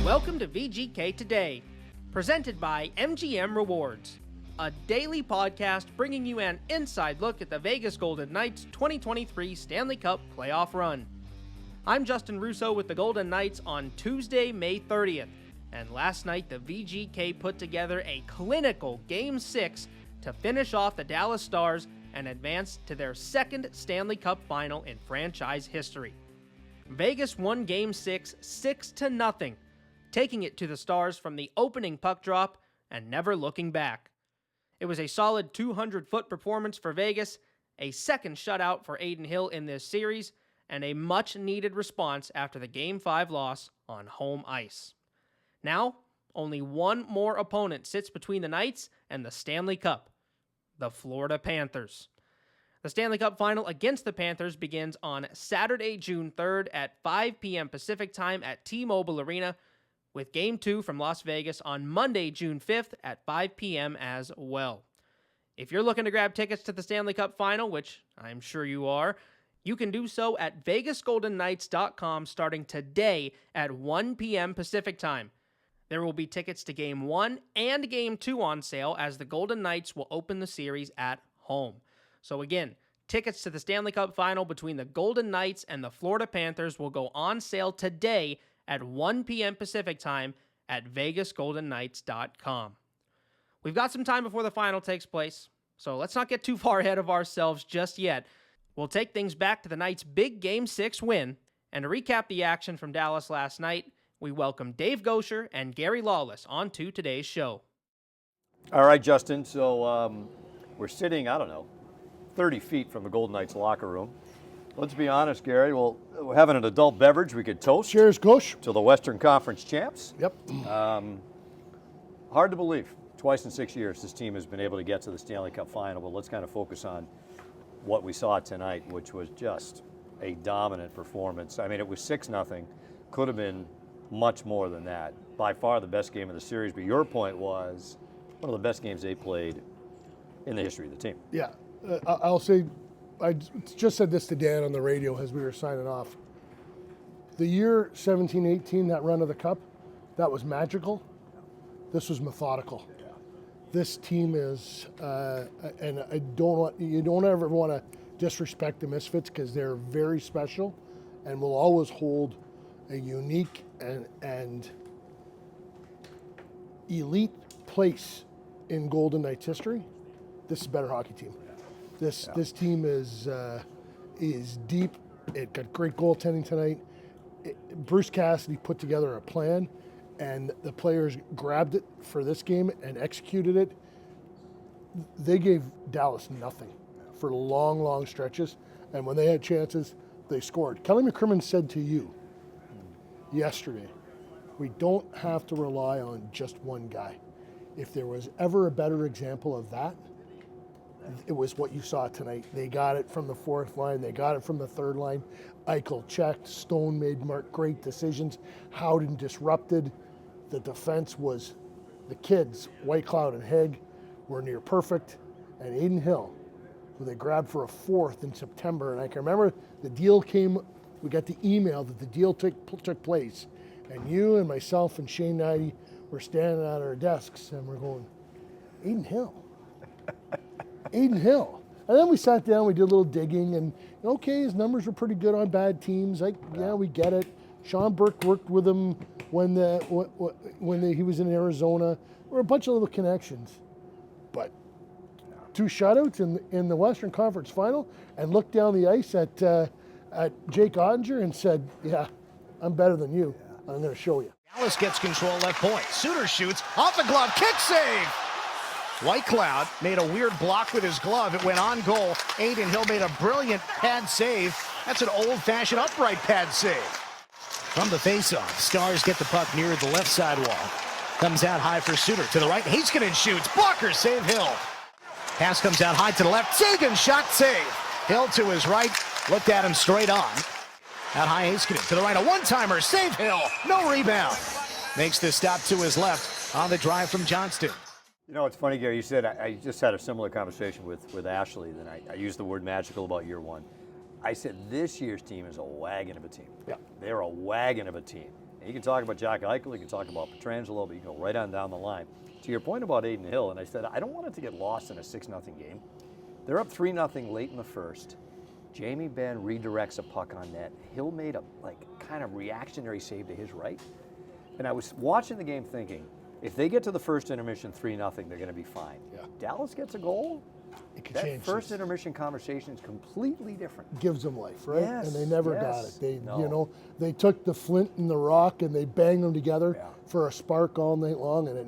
Welcome to VGK Today, presented by MGM Rewards, a daily podcast bringing you an inside look at the Vegas Golden Knights 2023 Stanley Cup playoff run. I'm Justin Russo with the Golden Knights on Tuesday, May 30th, and last night the VGK put together a clinical Game 6 to finish off the Dallas Stars and advance to their second Stanley Cup Final in franchise history. Vegas won Game 6 6-0, taking it to the Stars from the opening puck drop and never looking back. It was a solid 200-foot performance for Vegas, a second shutout for Adin Hill in this series, and a much-needed response after the Game 5 loss on home ice. Now, only one more opponent sits between the Knights and the Stanley Cup, the Florida Panthers. The Stanley Cup Final against the Panthers begins on Saturday, June 3rd at 5 p.m. Pacific Time at T-Mobile Arena, with Game 2 from Las Vegas on Monday, June 5th at 5 p.m. as well. If you're looking to grab tickets to the Stanley Cup Final, which I'm sure you are, you can do so at vegasgoldenknights.com starting today at 1 p.m. Pacific Time. There will be tickets to Game 1 and Game 2 on sale as the Golden Knights will open the series at home. So again, tickets to the Stanley Cup Final between the Golden Knights and the Florida Panthers will go on sale today at 1 p.m. Pacific Time at vegasgoldenknights.com. We've got some time before the final takes place, so let's not get too far ahead of ourselves just yet. We'll take things back to the Knights' big Game 6 win, and to recap the action from Dallas last night, we welcome Dave Goucher and Gary Lawless onto today's show. All right, Justin, so we're sitting, 30 feet from the Golden Knights locker room. Let's be honest, Gary. Well, we're having an adult beverage we could toast. Cheers, Goucher. To the Western Conference champs. Yep. Hard to believe. Twice in 6 years, this team has been able to get to the Stanley Cup Final. But let's kind of focus on what we saw tonight, which was just a dominant performance. I mean, it was 6-0. Could have been much more than that. By far the best game of the series. But your point was one of the best games they played in the history of the team. Yeah. I'll say, I just said this to Dan on the radio as we were signing off. The year 17-18, that run of the Cup, that was magical. This was methodical. Yeah. This team is, and you don't ever want to disrespect the Misfits because they're very special and will always hold a unique and elite place in Golden Knights history. This is a better hockey team. This team is deep. It got great goaltending tonight. Bruce Cassidy put together a plan, and the players grabbed it for this game and executed it. They gave Dallas nothing for long, long stretches, and when they had chances, they scored. Kelly McCrimmon said to you yesterday, we don't have to rely on just one guy. If there was ever a better example of that, it was what you saw tonight. They got it from the fourth line. They got it from the third line. Eichel checked. Stone made great decisions. Howden disrupted. The defense was the kids, White Cloud and Haig, were near perfect. And Adin Hill, who they grabbed for a fourth in September. And I can remember the deal came, we got the email that the deal took place. And you and myself and Shane Knighty were standing at our desks and we're going, Adin Hill. Adin Hill. And then we sat down, we did a little digging, and okay, his numbers were pretty good on bad teams. Yeah, we get it. Sean Burke worked with him when he was in Arizona. There were a bunch of little connections. But 2 shutouts in the Western Conference Final, and looked down the ice at Jake Ottinger and said, yeah, I'm better than you. I'm going to show you. Dallas gets control left point. Suter shoots off the glove, kick save. White Cloud made a weird block with his glove. It went on goal. Adin Hill made a brilliant pad save. That's an old-fashioned upright pad save. From the faceoff, Stars get the puck near the left side wall. Comes out high for Suter. To the right, Heiskanen shoots. Blocker, save Hill. Pass comes out high to the left. Sagan shot, save. Hill to his right. Looked at him straight on. Out high, Heiskanen. To the right, a one-timer. Save Hill. No rebound. Makes the stop to his left on the drive from Johnston. You know, it's funny, Gary, you said I just had a similar conversation with Ashley. Then I used the word magical about year one. I said this year's team is a wagon of a team. Yeah. They're a wagon of a team. And you can talk about Jack Eichel, you can talk about Pietrangelo, but you can go right on down the line. To your point about Aiden Hill, and I said, I don't want it to get lost in a 6-0 game. They're up 3-0 late in the first. Jamie Benn redirects a puck on net. Hill made a kind of reactionary save to his right. And I was watching the game thinking, if they get to the first intermission 3-0, they're going to be fine. Yeah. Dallas gets a goal. It could That change first things. intermission conversation is completely different. Gives them life, right? Yes, And they never got yes. it. They, No. you know, they took the flint and the rock and they banged them together Yeah. for a spark all night long, and they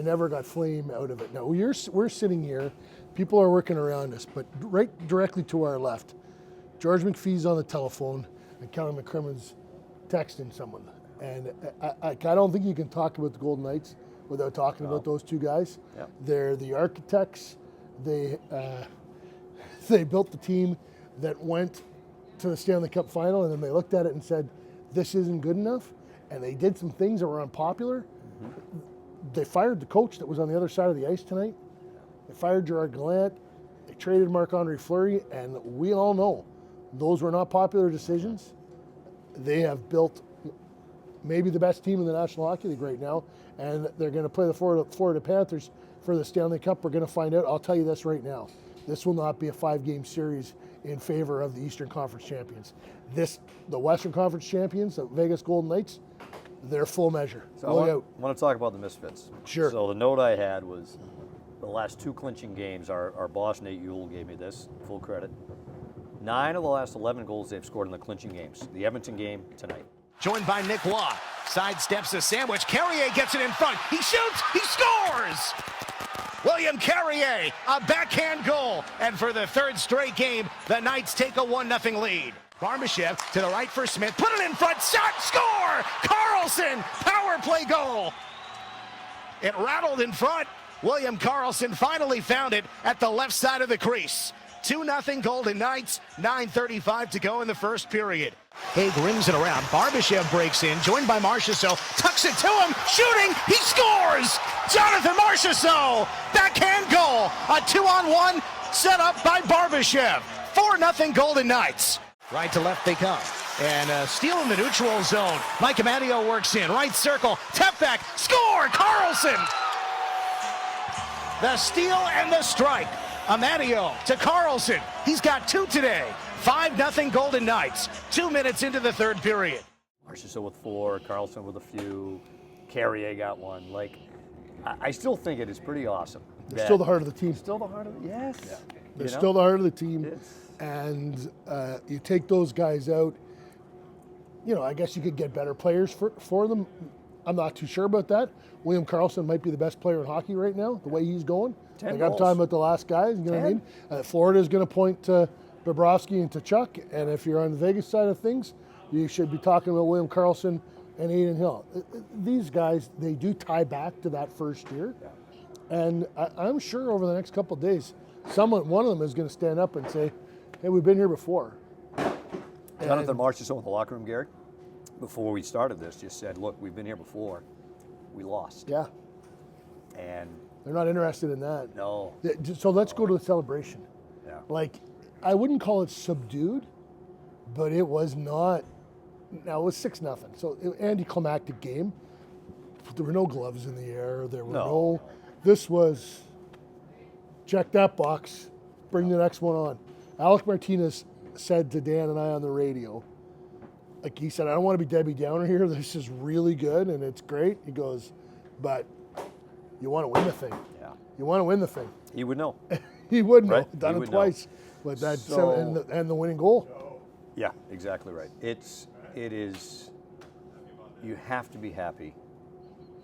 never got flame out of it. Now we're sitting here, people are working around us, but right directly to our left, George McPhee's on the telephone and Kelly McCrimmon's texting someone. And I don't think you can talk about the Golden Knights without talking about those two guys. Yeah. They're the architects. They built the team that went to the Stanley Cup Final, and then they looked at it and said, this isn't good enough. And they did some things that were unpopular. Mm-hmm. They fired the coach that was on the other side of the ice tonight. They fired Gerard Gallant. They traded Marc-Andre Fleury, and we all know those were not popular decisions. They have built maybe the best team in the National Hockey League right now, and they're going to play the Florida Panthers for the Stanley Cup. We're going to find out. I'll tell you this right now. This will not be a 5-game series in favor of the Eastern Conference champions. The Western Conference champions, the Vegas Golden Knights, they're full measure. So I want to talk about the misfits. Sure. So the note I had was the last 2 clinching games, our boss Nate Ewell gave me this, full credit. 9 of the last 11 goals they've scored in the clinching games. The Edmonton game tonight. Joined by Nick Waugh. Sidesteps a sandwich. Carrier gets it in front. He shoots. He scores! William Carrier, a backhand goal. And for the 3rd straight game, the Knights take a 1-0 lead. Barbashev to the right for Smith. Put it in front. Shot. Score! Carlson. Power play goal. It rattled in front. William Carlson finally found it at the left side of the crease. 2-0 Golden Knights, 9:35 to go in the first period. Haig rings it around. Barbashev breaks in, joined by Marchessault. Tucks it to him, shooting, he scores! Jonathan Marchessault, backhand goal. A 2-on-1 set up by Barbashev. 4-0 Golden Knights. Right to left they come. And steal in the neutral zone. Mike Amadio works in, right circle, tap back, score! Carlson! The steal and the strike. Amadio to Carlson. He's got 2 today. 5-0 Golden Knights. 2 minutes into the 3rd period. Marchessault with 4, Carlson with a few, Carrier got 1. I still think it is pretty awesome. They're still the heart of the team. Still the heart of it, yes. Yeah. They're still the heart of the team. It's... And you take those guys out, I guess you could get better players for them. I'm not too sure about that. William Karlsson might be the best player in hockey right now, the way he's going. 10 I'm goals. talking about the last guys, you know what I mean? Florida is going to point to Bobrovsky and to Chuck, and if you're on the Vegas side of things, you should be talking about William Karlsson and Aiden Hill. These guys, they do tie back to that first year, and I'm sure over the next couple of days, one of them is going to stand up and say, hey, we've been here before. Jonathan Marchessault in the locker room, Garrett, before we started this, just said, look, we've been here before. We lost. Yeah. And they're not interested in that. no. So let's go to the celebration. Yeah. I wouldn't call it subdued, but it was not. Now it was 6-0. So anticlimactic game. There were no gloves in the air. There were no. This was check that box, bring the next one on. Alec Martinez said to Dan and I on the radio, he said, I don't want to be Debbie Downer here. This is really good and it's great. He goes, but you want to win the thing. Yeah. You want to win the thing. He would know. He would know. Right? Done He it would twice. But and the winning goal. Yeah, exactly right. It is, you have to be happy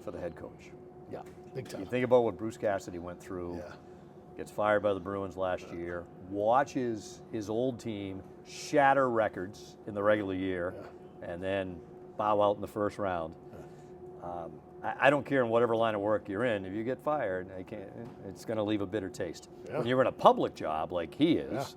for the head coach. Yeah, big time. You think about what Bruce Cassidy went through, gets fired by the Bruins last year, watches his old team shatter records in the regular year, and then bow out in the first round. I don't care in whatever line of work you're in. If you get fired, it's going to leave a bitter taste. Yeah. When you're in a public job like he is,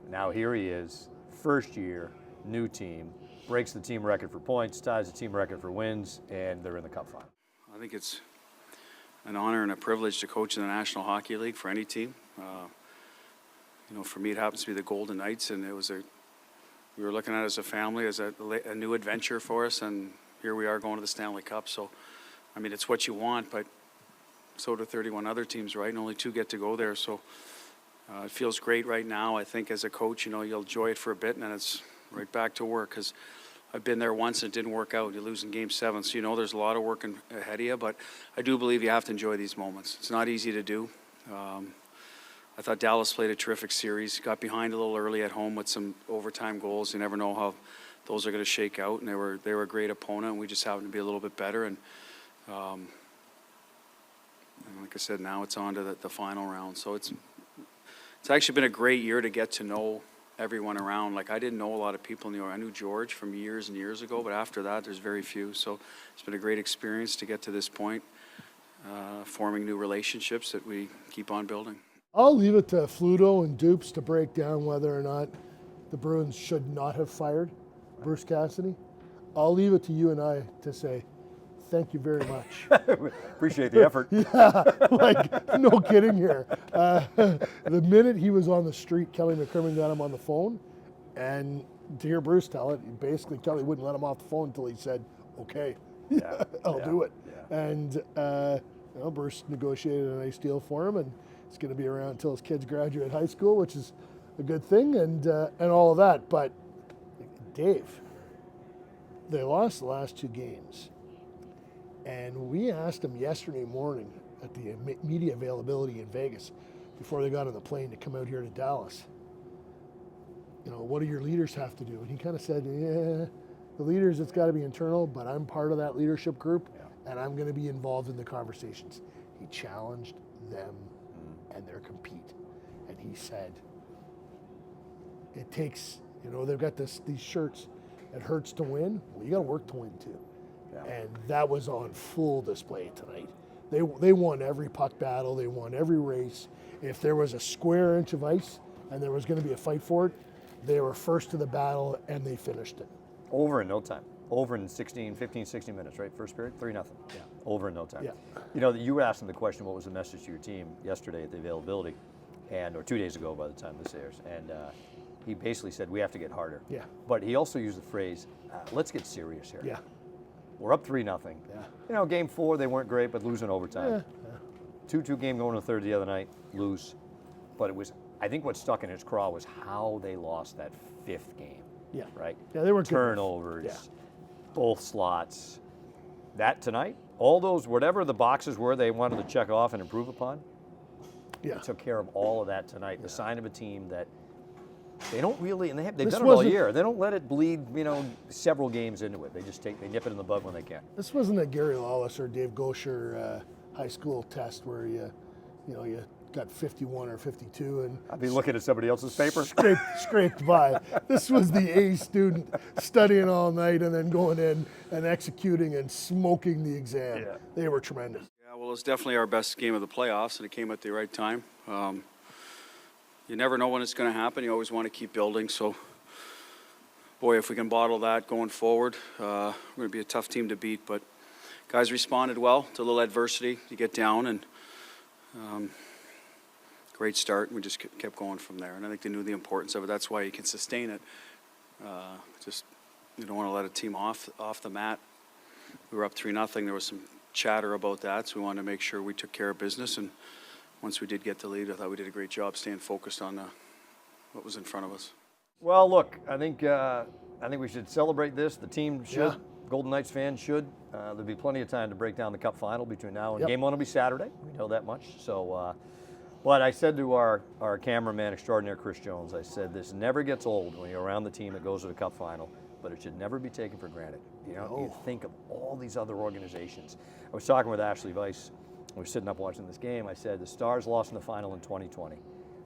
now here he is, first year, new team, breaks the team record for points, ties the team record for wins, and they're in the Cup Final. I think it's an honor and a privilege to coach in the National Hockey League for any team. For me, it happens to be the Golden Knights, and we were looking at it as a family, as a new adventure for us, and here we are going to the Stanley Cup. So, I mean, it's what you want, but so do 31 other teams, right? And only 2 get to go there. So it feels great right now. I think as a coach, you know, you'll enjoy it for a bit, and then it's right back to work, because I've been there once and it didn't work out. You lose in Game 7, so you know there's a lot of work ahead of you. But I do believe you have to enjoy these moments. It's not easy to do. I thought Dallas played a terrific series. Got behind a little early at home with some overtime goals. You never know how those are going to shake out, and they were a great opponent, and we just happened to be a little bit better. And like I said, now it's on to the final round. So it's actually been a great year to get to know everyone around. Like, I didn't know a lot of people in New York. I knew George from years and years ago, but after that, there's very few. So it's been a great experience to get to this point, forming new relationships that we keep on building. I'll leave it to Fluto and Dupes to break down whether or not the Bruins should not have fired Bruce Cassidy. I'll leave it to you and I to say, thank you very much. Appreciate the effort. Yeah, like, no kidding here. The minute he was on the street, Kelly McCrimmon got him on the phone, and to hear Bruce tell it, basically Kelly wouldn't let him off the phone until he said, okay, I'll do it. Yeah. And you know, Bruce negotiated a nice deal for him, and it's going to be around until his kids graduate high school, which is a good thing, and all of that. But Dave, they lost the last 2 games. And we asked them yesterday morning at the media availability in Vegas before they got on the plane to come out here to Dallas, you know, what do your leaders have to do? And he kind of said, yeah, the leaders, it's got to be internal, but I'm part of that leadership group, and I'm going to be involved in the conversations. He challenged them and their compete. And he said, it takes, you know, they've got these shirts, it hurts to win. Well, you got to work to win too. Yeah. And that was on full display tonight. They won every puck battle. They won every race. If there was a square inch of ice and there was going to be a fight for it, they were first to the battle and they finished it. Over in no time. Over in 15, 16 minutes, right? First period, 3-0. Yeah. Over in no time. Yeah. You know, you were asking the question, what was the message to your team yesterday at the availability, or 2 days ago by the time this airs, and he basically said, we have to get harder. Yeah. But he also used the phrase, let's get serious here. Yeah. We're up 3-0. Yeah. You know, Game 4, they weren't great, but losing overtime. Yeah. 2-2 game going to the third the other night, lose. But it was, I think what stuck in his craw was how they lost that 5th game. Yeah. Right? Yeah, they were turnovers, both slots. That tonight, all those, whatever the boxes were they wanted to check off and improve upon, they took care of all of that tonight. The sign of a team that they don't really, and they've done it all year. They don't let it bleed, you know, several games into it. They just they nip it in the bud when they can. This wasn't a Gary Lawless or Dave Goucher high school test where you got 51 or 52 and I'd be looking at somebody else's paper. Scraped by. This was the A student studying all night and then going in and executing and smoking the exam. Yeah. They were tremendous. Yeah, well, it's definitely our best game of the playoffs, and it came at the right time. You never know when it's going to happen. You always want to keep building. So, boy, if we can bottle that going forward, we're going to be a tough team to beat. But guys responded well to a little adversity. You get down, and great start. And we just kept going from there. And I think they knew the importance of it. That's why you can sustain it. Just you don't want to let a team off the mat. We were up 3-0. There was some chatter about that, so we wanted to make sure we took care of business. And once we did get the lead, I thought we did a great job staying focused on what was in front of us. Well, look, I think we should celebrate this. The team should. Yeah. Golden Knights fans should. There'll be plenty of time to break down the Cup Final between now and Game 1 will be Saturday. We know that much. So, but I said to our cameraman extraordinaire, Chris Jones, I said, this never gets old when you're around the team that goes to the Cup Final, but it should never be taken for granted. You know, you think of all these other organizations. I was talking with Ashley Weiss. We were sitting up watching this game. I said, the Stars lost in the final in 2020.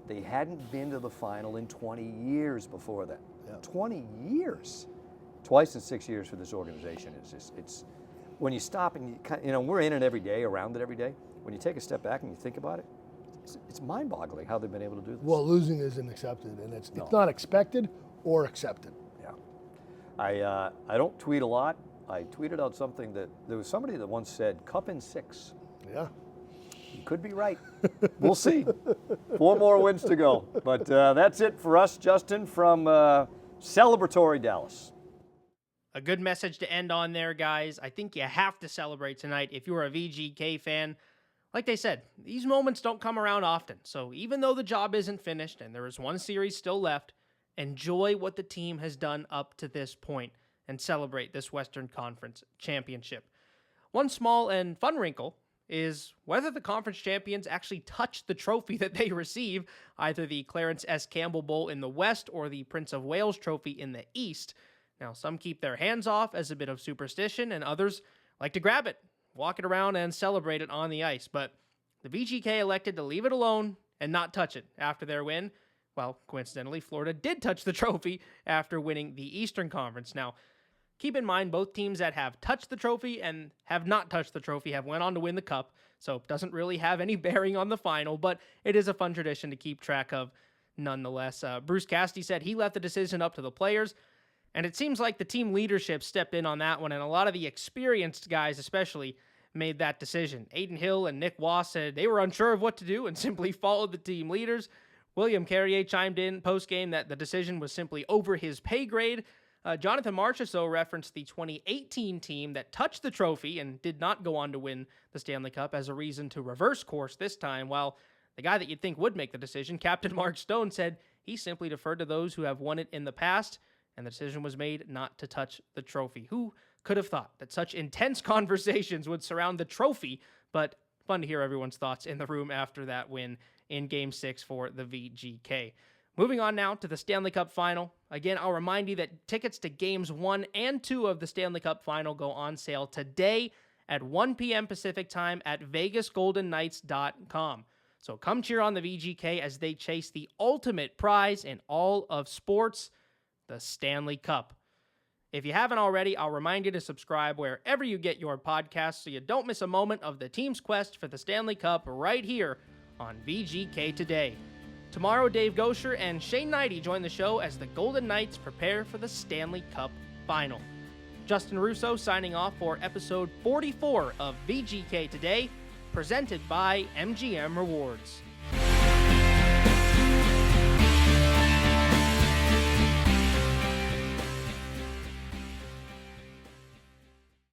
They hadn't been to the final in 20 years before that. Yeah. 20 years. Twice in 6 years for this organization. It's when you stop and you know, we're in it every day, around it every day. When you take a step back and you think about it, it's mind-boggling how they've been able to do this. Well, losing isn't accepted, and it's not expected or accepted. Yeah. I don't tweet a lot. I tweeted out something that there was somebody that once said, "Cup in 6." Yeah. You could be right. We'll see. 4 more wins to go. But that's it for us, Justin, from celebratory Dallas. A good message to end on there, guys. I think you have to celebrate tonight if you're a VGK fan. Like they said, these moments don't come around often. So even though the job isn't finished and there is one series still left, enjoy what the team has done up to this point and celebrate this Western Conference championship. One small and fun wrinkle is whether the conference champions actually touch the trophy that they receive, either the Clarence S. Campbell Bowl in the West or the Prince of Wales Trophy in the East. Now, some keep their hands off as a bit of superstition, and others like to grab it, walk it around, and celebrate it on the ice. But the VGK elected to leave it alone and not touch it after their win. Well, coincidentally, Florida did touch the trophy after winning the Eastern Conference. Now, keep in mind, both teams that have touched the trophy and have not touched the trophy have went on to win the cup, so it doesn't really have any bearing on the final, but it is a fun tradition to keep track of nonetheless. Bruce Cassidy said he left the decision up to the players, and it seems like the team leadership stepped in on that one, and a lot of the experienced guys especially made that decision. Aiden Hill and Nick Wass said they were unsure of what to do and simply followed the team leaders. William Carrier chimed in post-game that the decision was simply over his pay grade. Jonathan Marchessault referenced the 2018 team that touched the trophy and did not go on to win the Stanley Cup as a reason to reverse course this time, while the guy that you'd think would make the decision, Captain Mark Stone, said he simply deferred to those who have won it in the past, and the decision was made not to touch the trophy. Who could have thought that such intense conversations would surround the trophy? But fun to hear everyone's thoughts in the room after that win in Game 6 for the VGK. Moving on now to the Stanley Cup Final. Again, I'll remind you that tickets to Games 1 and 2 of the Stanley Cup Final go on sale today at 1 p.m. Pacific Time at VegasGoldenKnights.com. So come cheer on the VGK as they chase the ultimate prize in all of sports, the Stanley Cup. If you haven't already, I'll remind you to subscribe wherever you get your podcasts so you don't miss a moment of the team's quest for the Stanley Cup right here on VGK Today. Tomorrow, Dave Goucher and Shane Knighty join the show as the Golden Knights prepare for the Stanley Cup Final. Justin Russo signing off for episode 44 of VGK Today, presented by MGM Rewards.